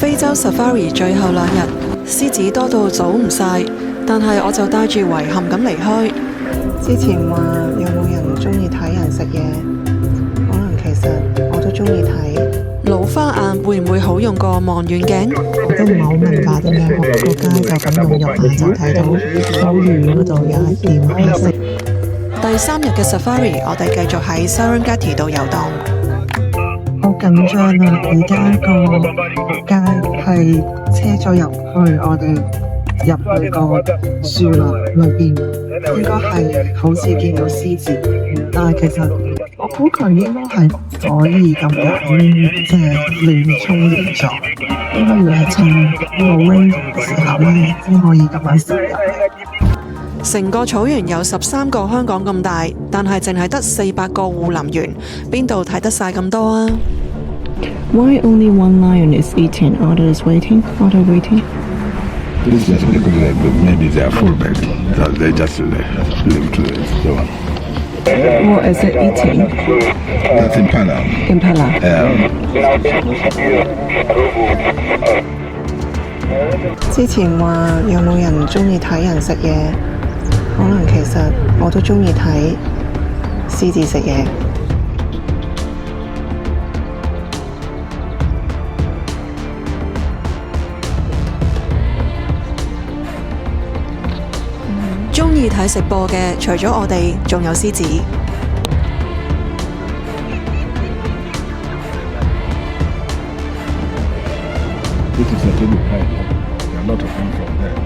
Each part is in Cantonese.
非洲 Safari 最後2日，獅子多到數唔晒，但係我就帶住遺憾咁離開。之前話有冇人中意睇人食嘢，可能其實我都中意睇。老花眼會唔會好用過望遠鏡？我都唔係好明白點解個街就咁樣入嚟就睇到好遠嗰度有一店可以食。第3日嘅 Safari， 我哋繼續喺 Serengeti 度遊蕩。好緊張啊！而家個街係車咗入去，我哋入去個樹林裏邊，應該係好似見到獅子，但係其實我估佢應該係可以咁樣即係亂衝亂撞，應該要係趁冇 rain 嘅時候咧先可以咁樣攝入。成個草原有13個香港咁大，但係淨係得400個護林員，邊度睇得晒咁多啊 ？Why only one lion is eating? Others waiting? Others waiting? This is just because maybe they are full baby, so they just live to it. So. What is it eating? That's impala. Impala. Yeah. 之前話有冇人中意睇人食嘢，可能其實我都中意睇獅子食嘢。中意睇直播嘅，除咗我哋，仲有獅子。This is a little high. There are a lot of them from there.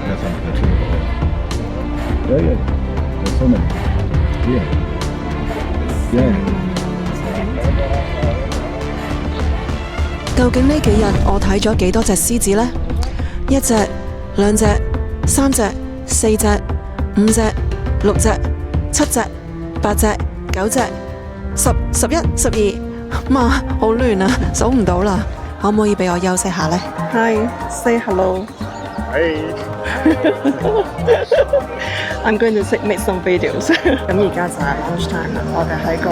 There's some that here. Yeah. There's so many. Yeah. 究竟呢幾日我睇咗幾多隻獅子呢？1隻、2隻、3隻、4隻、5隻、6隻、7隻、8隻、9隻、10、11、12，媽，好亂啊，數唔到啦。可唔可以俾我休息下呢？ Hi, say hello. Hey. I'm going to make some videos. 咁而家就係 lunchtime 啦，我哋喺個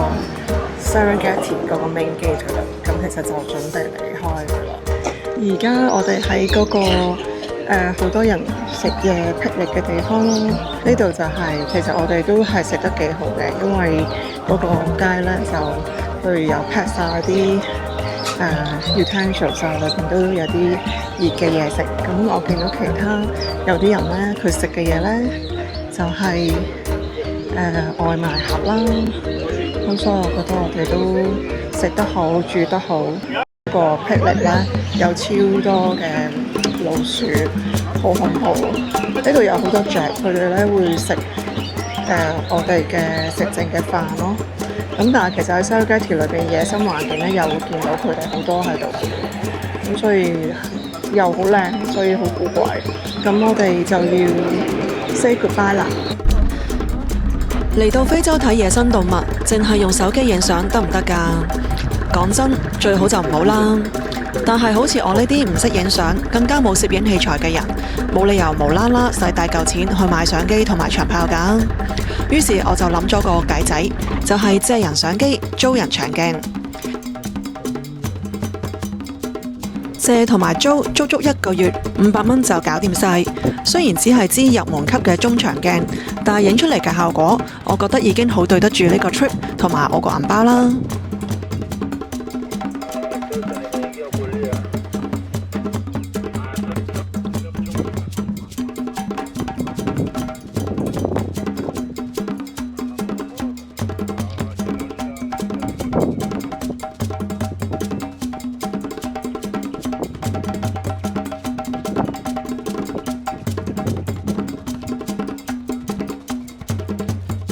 Serengeti 嗰個 main gate 度，咁其實就準備離開㗎啦。而家我哋喺嗰個好多人食嘢霹靂嘅地方咯。呢度就其實我哋都係食得幾好嘅，因為嗰個街咧就譬如有 pack 晒啲utensils 啊，裏邊都有啲熱嘅嘢食。咁我見到其他有啲人咧，佢食嘅嘢咧就係外賣盒啦。咁所以我覺得我哋都食得好，住得好。個霹靂咧有超多嘅老鼠，好恐怖。呢度有好多隻，佢哋咧會食我哋嘅食剩嘅飯咯。咁但係其實喺 Serengeti 裏邊野生環境咧，又會見到佢哋好多喺度，咁所以又好靚，所以好古怪。咁我哋就要 say goodbye 啦。嚟到非洲睇野生動物，淨係用手機影相得唔得㗎？講真，最好就唔好啦。但係好似我呢啲唔識影相，更加冇攝影器材嘅人，冇理由無啦啦使大嚿錢去買相機同埋長炮㗎。於是我就諗咗個計仔，就係借人相機，租人長鏡。借同埋租足足1個月，500蚊就搞掂晒。雖然只係支入門級嘅中長鏡，但係影出嚟嘅效果，我覺得已經好對得住呢個 trip 同埋我個銀包啦。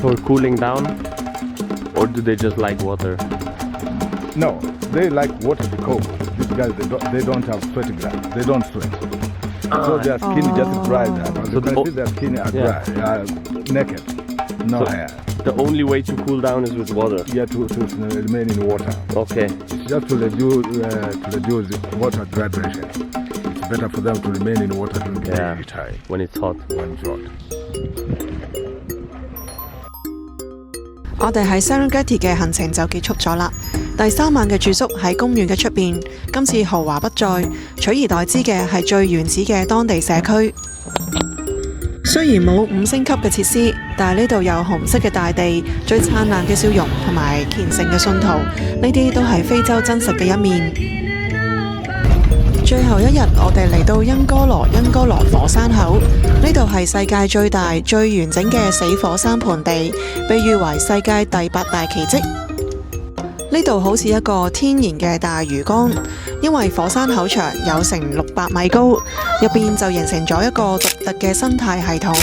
For cooling down, or do they just like water? No, they like water because these guys they don't have sweat glands. They don't sweat, so their skin just dries up. As you can see, their skin are dry, naked, no hair. The only way to cool down is with water. Yeah, to remain in water. Okay. It's just to reduce water dehydration. It's better for them to remain in water during the daytime. When it's hot. When it's hot. 我哋喺 Serengeti 嘅行程就結束咗啦。第3晚嘅住宿喺公園嘅出邊，今次豪華不再，取而代之嘅係最原始嘅當地社區。雖然冇5星級嘅設施，但係呢度有紅色嘅大地、最燦爛嘅笑容同埋虔誠嘅信徒，呢啲都係非洲真實嘅一面。最後一日，我哋嚟到恩哥羅火山口，呢度係世界最大、最完整嘅死火山盆地，被譽為世界第8大奇蹟。呢度好似一個天然嘅大魚缸，因為火山口長有成600米高，入邊就形成咗一個獨特嘅生態系統。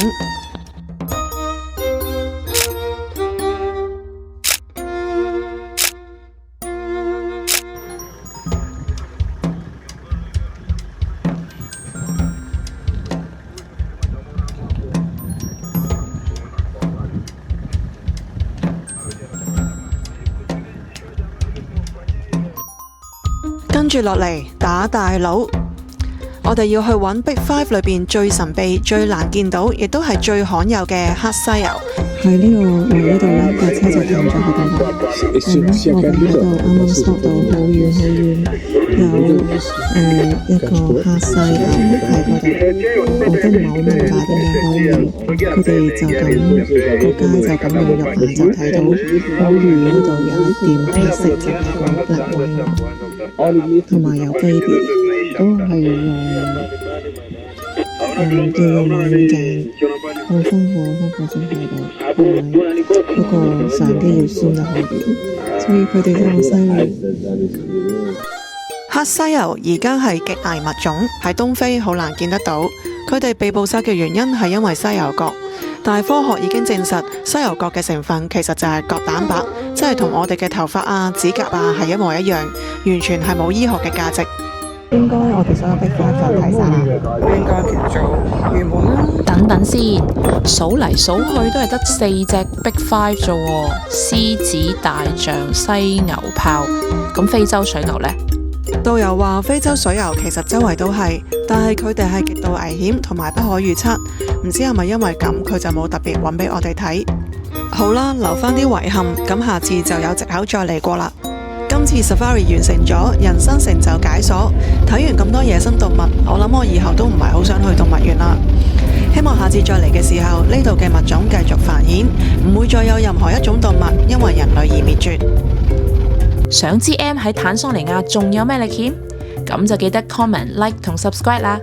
跟住落嚟打大佬，我哋要去揾 Big 5裏邊最神秘、最難見到，亦都係最罕有嘅黑犀牛。喺呢度呢架車就停咗喺度啦。咁我哋喺度啱啱 stop 到好遠好遠，有一個黑犀牛喺嗰度，我都唔係好明白點解可以，佢哋就咁個街就咁樣入嚟就睇到好遠嗰度有一點黑色就係個 black whale，同埋有 baby， 都係用望遠鏡，好辛苦先睇到，因為嗰個相機要轉得好遠，所以佢哋都好犀利。黑犀牛而家係極危物種，喺東非好難見得到。佢哋被捕殺嘅原因係因為犀牛角，但係科學已經證實犀牛角嘅成分其實就係角蛋白，即係同我哋嘅頭髮啊、指甲啊係一模一樣，完全係冇醫學嘅價值。應該我哋所有Big 5就睇晒啦，應該叫做圓滿啦。等先，數嚟數去都係得4隻Big 5啫喎，獅子、大象、犀牛、豹。咁非洲水牛呢？導遊話非洲水牛其實周圍都係，但係佢哋係極度危險同埋不可預測，唔知係咪因為咁佢就冇特別揾俾我哋睇。好啦，留翻啲遺憾，咁下次就有藉口再嚟過啦。今次 Safari 完成咗，人生成就解鎖。睇完咁多野生動物，我諗我以後都唔係好想去動物園啦。希望下次再嚟嘅時候，呢度嘅物種繼續繁衍，唔會再有任何一種動物因為人類而滅絕。想知 M 喺坦桑尼亞仲有咩歷險？咁就記得 comment、like 同 subscribe 啦。